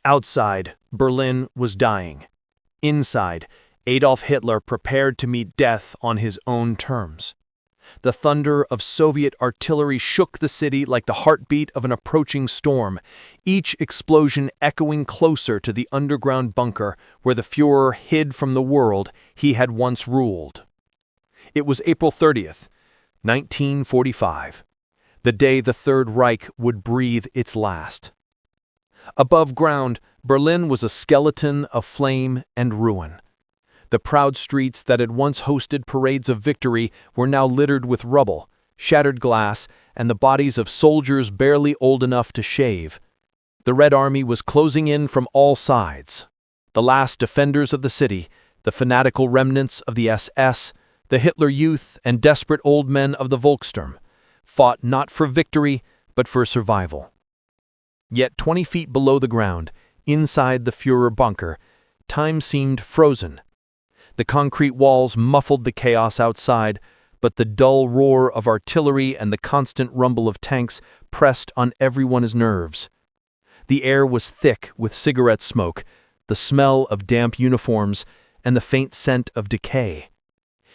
Outside, Berlin was dying. Inside, Adolf Hitler prepared to meet death on his own terms. The thunder of Soviet artillery shook the city like the heartbeat of an approaching storm, each explosion echoing closer to the underground bunker where the Führer hid from the world he had once ruled. It was April 30th, 1945, the day the Third Reich would breathe its last. Above ground, Berlin was a skeleton of flame and ruin. The proud streets that had once hosted parades of victory were now littered with rubble, shattered glass, and the bodies of soldiers barely old enough to shave. The Red Army was closing in from all sides. The last defenders of the city, the fanatical remnants of the SS, the Hitler Youth, and desperate old men of the Volkssturm, fought not for victory, but for survival. Yet 20 feet below the ground, inside the Führer bunker, time seemed frozen. The concrete walls muffled the chaos outside, but the dull roar of artillery and the constant rumble of tanks pressed on everyone's nerves. The air was thick with cigarette smoke, the smell of damp uniforms, and the faint scent of decay.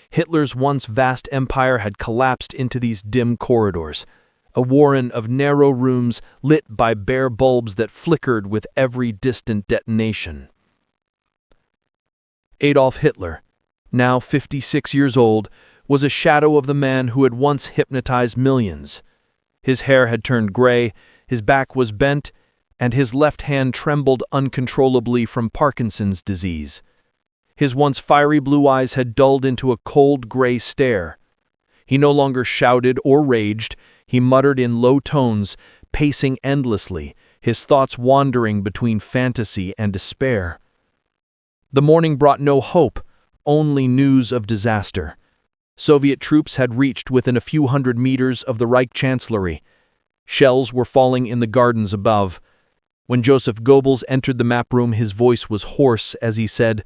Hitler's once vast empire had collapsed into these dim corridors, a warren of narrow rooms lit by bare bulbs that flickered with every distant detonation. Adolf Hitler, now 56 years old, was a shadow of the man who had once hypnotized millions. His hair had turned gray, his back was bent, and his left hand trembled uncontrollably from Parkinson's disease. His once fiery blue eyes had dulled into a cold gray stare. He no longer shouted or raged, he muttered in low tones, pacing endlessly, his thoughts wandering between fantasy and despair. The morning brought no hope, only news of disaster. Soviet troops had reached within a few hundred meters of the Reich Chancellery. Shells were falling in the gardens above. When Joseph Goebbels entered the map room, his voice was hoarse as he said,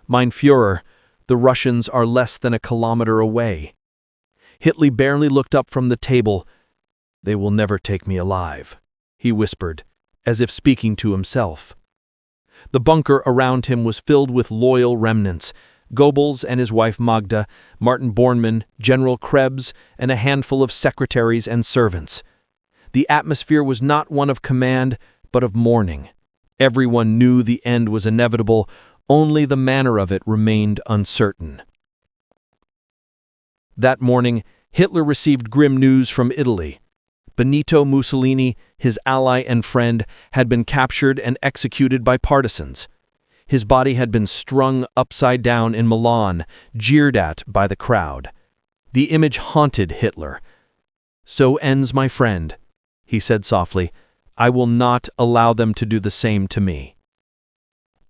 "Mein Führer, the Russians are less than a kilometer away." Hitler barely looked up from the table. "They will never take me alive," he whispered, as if speaking to himself. The bunker around him was filled with loyal remnants, Goebbels and his wife Magda, Martin Bormann, General Krebs, and a handful of secretaries and servants. The atmosphere was not one of command, but of mourning. Everyone knew the end was inevitable, only the manner of it remained uncertain. That morning, Hitler received grim news from Italy. Benito Mussolini, his ally and friend, had been captured and executed by partisans. His body had been strung upside down in Milan, jeered at by the crowd. The image haunted Hitler. "So ends my friend," he said softly. "I will not allow them to do the same to me."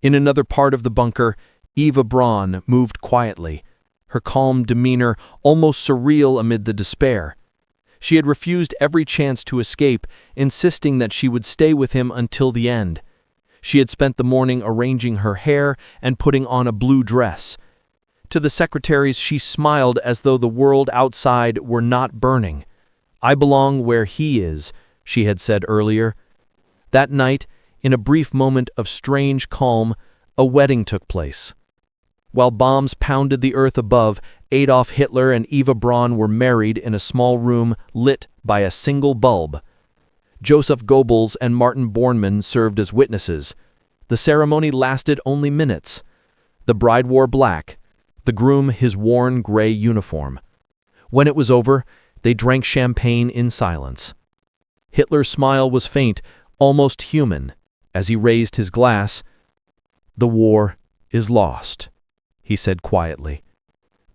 In another part of the bunker, Eva Braun moved quietly, her calm demeanor almost surreal amid the despair. She had refused every chance to escape, insisting that she would stay with him until the end. She had spent the morning arranging her hair and putting on a blue dress. To the secretaries she smiled as though the world outside were not burning. "I belong where he is," she had said earlier. That night, in a brief moment of strange calm, a wedding took place. While bombs pounded the earth above, Adolf Hitler and Eva Braun were married in a small room lit by a single bulb. Joseph Goebbels and Martin Bormann served as witnesses. The ceremony lasted only minutes. The bride wore black, the groom his worn gray uniform. When it was over, they drank champagne in silence. Hitler's smile was faint, almost human, as he raised his glass. "The war is lost," he said quietly,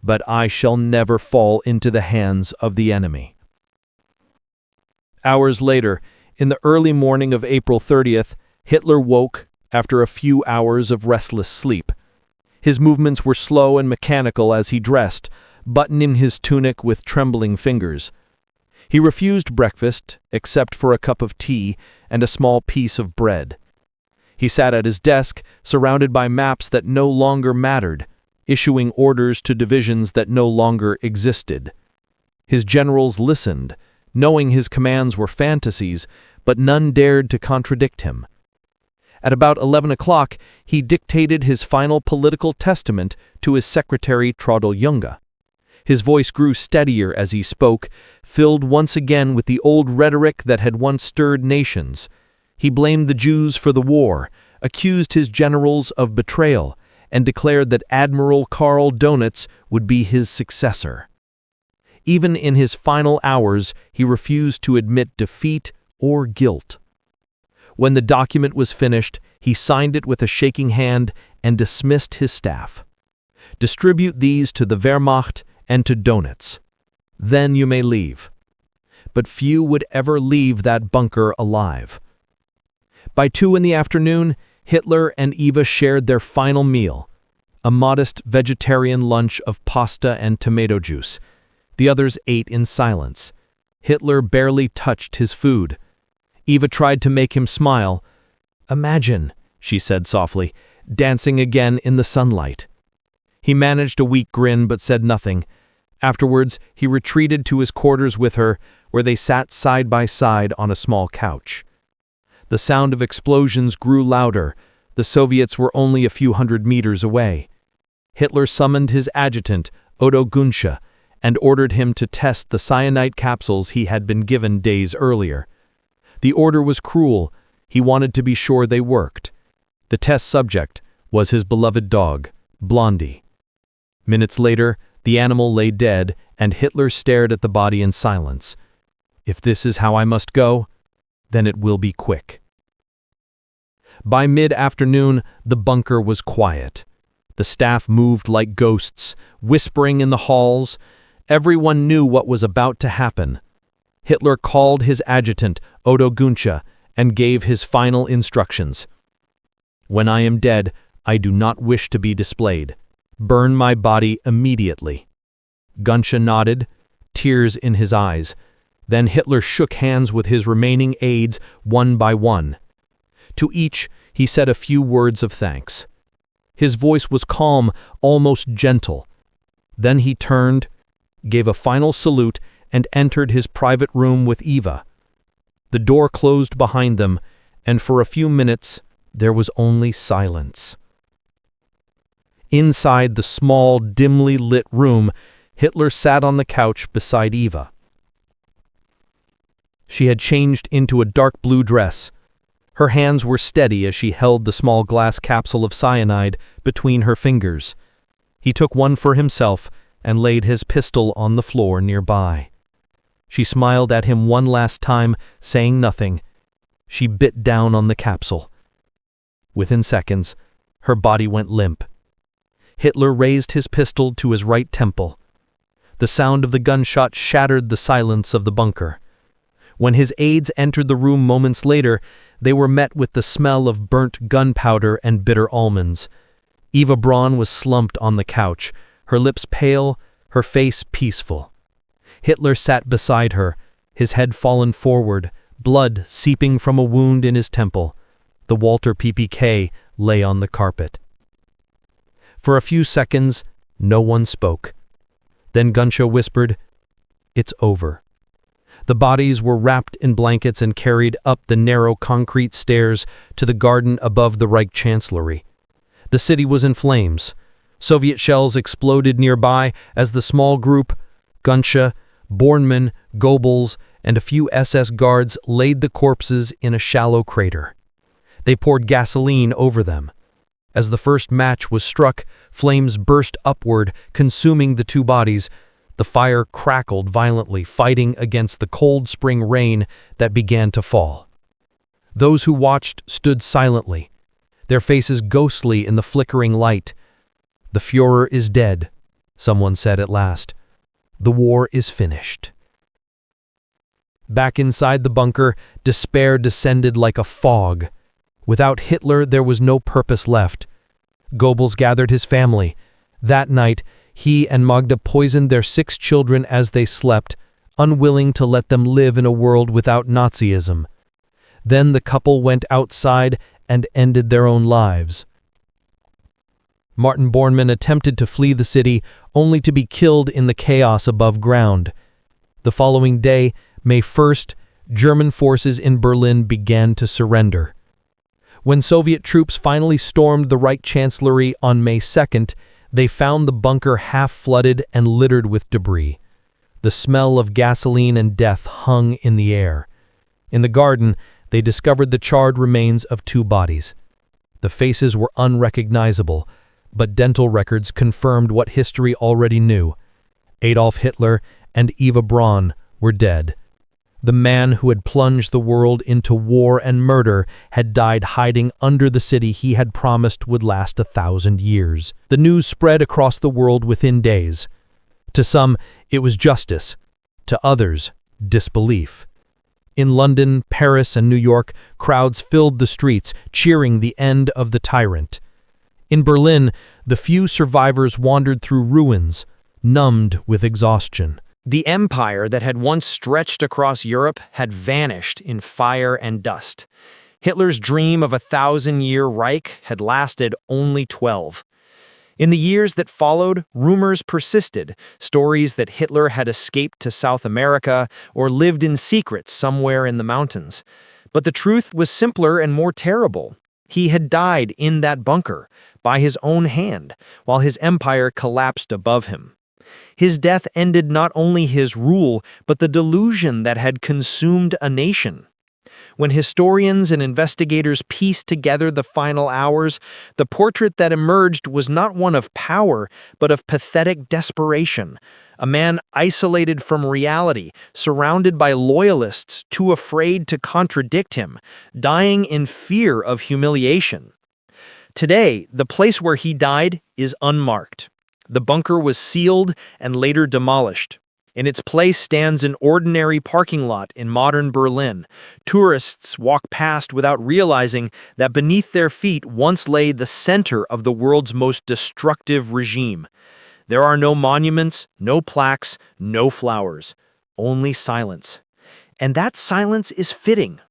"but I shall never fall into the hands of the enemy." Hours later, in the early morning of April 30th, Hitler woke after a few hours of restless sleep. His movements were slow and mechanical as he dressed, buttoning his tunic with trembling fingers. He refused breakfast, except for a cup of tea and a small piece of bread. He sat at his desk, surrounded by maps that no longer mattered, issuing orders to divisions that no longer existed. His generals listened, knowing his commands were fantasies, but none dared to contradict him. At about 11 o'clock, he dictated his final political testament to his secretary Traudl Junge. His voice grew steadier as he spoke, filled once again with the old rhetoric that had once stirred nations. He blamed the Jews for the war, accused his generals of betrayal, and declared that Admiral Karl Donitz would be his successor. Even in his final hours, he refused to admit defeat or guilt. When the document was finished, he signed it with a shaking hand and dismissed his staff. "Distribute these to the Wehrmacht and to Donitz. Then you may leave." But few would ever leave that bunker alive. By 2 in the afternoon, Hitler and Eva shared their final meal, a modest vegetarian lunch of pasta and tomato juice. The others ate in silence. Hitler barely touched his food. Eva tried to make him smile. "Imagine," she said softly, "dancing again in the sunlight." He managed a weak grin but said nothing. Afterwards, he retreated to his quarters with her, where they sat side by side on a small couch. The sound of explosions grew louder. The Soviets were only a few hundred meters away. Hitler summoned his adjutant, Otto Günsche, and ordered him to test the cyanide capsules he had been given days earlier. The order was cruel. He wanted to be sure they worked. The test subject was his beloved dog, Blondie. Minutes later, the animal lay dead, and Hitler stared at the body in silence. "If this is how I must go, then it will be quick." By mid-afternoon, the bunker was quiet. The staff moved like ghosts, whispering in the halls. Everyone knew what was about to happen. Hitler called his adjutant, Otto Günsche, and gave his final instructions. "When I am dead, I do not wish to be displayed. Burn my body immediately." Günsche nodded, tears in his eyes. Then Hitler shook hands with his remaining aides one by one. To each, he said a few words of thanks. His voice was calm, almost gentle. Then he turned, gave a final salute, and entered his private room with Eva. The door closed behind them, and for a few minutes there was only silence. Inside the small, dimly lit room, Hitler sat on the couch beside Eva. She had changed into a dark blue dress. Her hands were steady as she held the small glass capsule of cyanide between her fingers. He took one for himself and laid his pistol on the floor nearby. She smiled at him one last time, saying nothing. She bit down on the capsule. Within seconds, her body went limp. Hitler raised his pistol to his right temple. The sound of the gunshot shattered the silence of the bunker. When his aides entered the room moments later, they were met with the smell of burnt gunpowder and bitter almonds. Eva Braun was slumped on the couch, her lips pale, her face peaceful. Hitler sat beside her, his head fallen forward, blood seeping from a wound in his temple. The Walter PPK lay on the carpet. For a few seconds, no one spoke. Then Günsche whispered, "It's over." The bodies were wrapped in blankets and carried up the narrow concrete stairs to the garden above the Reich Chancellery. The city was in flames. Soviet shells exploded nearby as the small group, Günsche, Bormann, Goebbels, and a few SS guards laid the corpses in a shallow crater. They poured gasoline over them. As the first match was struck, flames burst upward, consuming the two bodies. The fire crackled violently, fighting against the cold spring rain that began to fall. Those who watched stood silently, their faces ghostly in the flickering light. "The Führer is dead," someone said at last. "The war is finished." Back inside the bunker, despair descended like a fog. Without Hitler, there was no purpose left. Goebbels gathered his family. That night, he and Magda poisoned their 6 children as they slept, unwilling to let them live in a world without Nazism. Then the couple went outside and ended their own lives. Martin Bormann attempted to flee the city, only to be killed in the chaos above ground. The following day, May 1st, German forces in Berlin began to surrender. When Soviet troops finally stormed the Reich Chancellery on May 2nd, they found the bunker half-flooded and littered with debris. The smell of gasoline and death hung in the air. In the garden, they discovered the charred remains of 2 bodies. The faces were unrecognizable, but dental records confirmed what history already knew. Adolf Hitler and Eva Braun were dead. The man who had plunged the world into war and murder had died hiding under the city he had promised would last 1,000 years. The news spread across the world within days. To some, it was justice. To others, disbelief. In London, Paris, and New York, crowds filled the streets, cheering the end of the tyrant. In Berlin, the few survivors wandered through ruins, numbed with exhaustion. The empire that had once stretched across Europe had vanished in fire and dust. Hitler's dream of a 1,000-year Reich had lasted only 12. In the years that followed, rumors persisted, stories that Hitler had escaped to South America or lived in secret somewhere in the mountains. But the truth was simpler and more terrible. He had died in that bunker, by his own hand, while his empire collapsed above him. His death ended not only his rule, but the delusion that had consumed a nation. When historians and investigators pieced together the final hours, the portrait that emerged was not one of power, but of pathetic desperation. A man isolated from reality, surrounded by loyalists too afraid to contradict him, dying in fear of humiliation. Today, the place where he died is unmarked. The bunker was sealed and later demolished. In its place stands an ordinary parking lot in modern Berlin. Tourists walk past without realizing that beneath their feet once lay the center of the world's most destructive regime. There are no monuments, no plaques, no flowers, only silence. And that silence is fitting.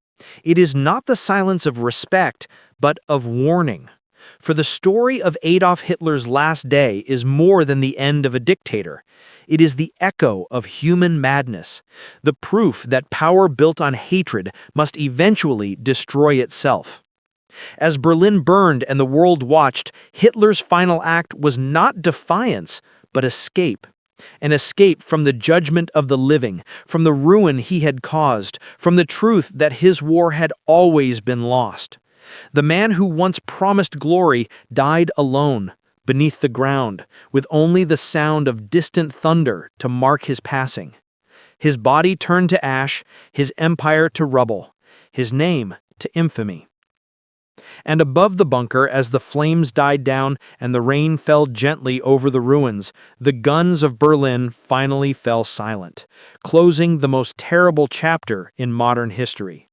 It is not the silence of respect, but of warning. For the story of Adolf Hitler's last day is more than the end of a dictator. It is the echo of human madness, the proof that power built on hatred must eventually destroy itself. As Berlin burned and the world watched, Hitler's final act was not defiance, but escape. An escape from the judgment of the living, from the ruin he had caused, from the truth that his war had always been lost. The man who once promised glory died alone, beneath the ground, with only the sound of distant thunder to mark his passing. His body turned to ash, his empire to rubble, his name to infamy. And above the bunker, as the flames died down and the rain fell gently over the ruins, the guns of Berlin finally fell silent, closing the most terrible chapter in modern history.